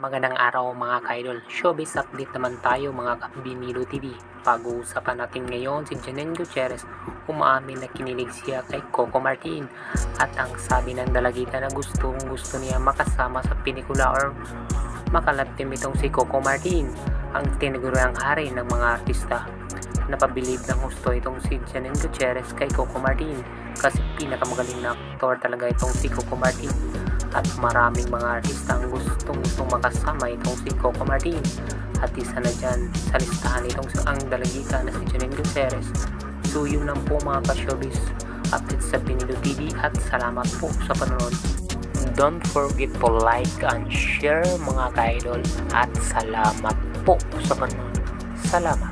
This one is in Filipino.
Magandang araw mga ka-idol. Showbiz update naman tayo mga ka-Binido TV. Pag-uusapan natin ngayon si Janine Gutierrez. Umaamin na kinilig siya kay Coco Martin. At ang sabi ng dalagita na gusto niya makasama sa pelikula or makalaptim itong si Coco Martin. Ang tinaguriang hari ng mga artista. Napabilib ng gusto itong si Janine Gutierrez kay Coco Martin. Kasi pinakamagaling na aktor talaga itong si Coco Martin. At maraming mga artista ang gustong makasama itong si Coco Martin. At isa na dyan sa listahan itong ang dalagita na si Janine Gutierrez. So yun lang po mga ka-showbiz update sa Binido TV at salamat po sa panonood. Don't forget to like and share mga ka-idol at salamat po sa panonood. Salamat.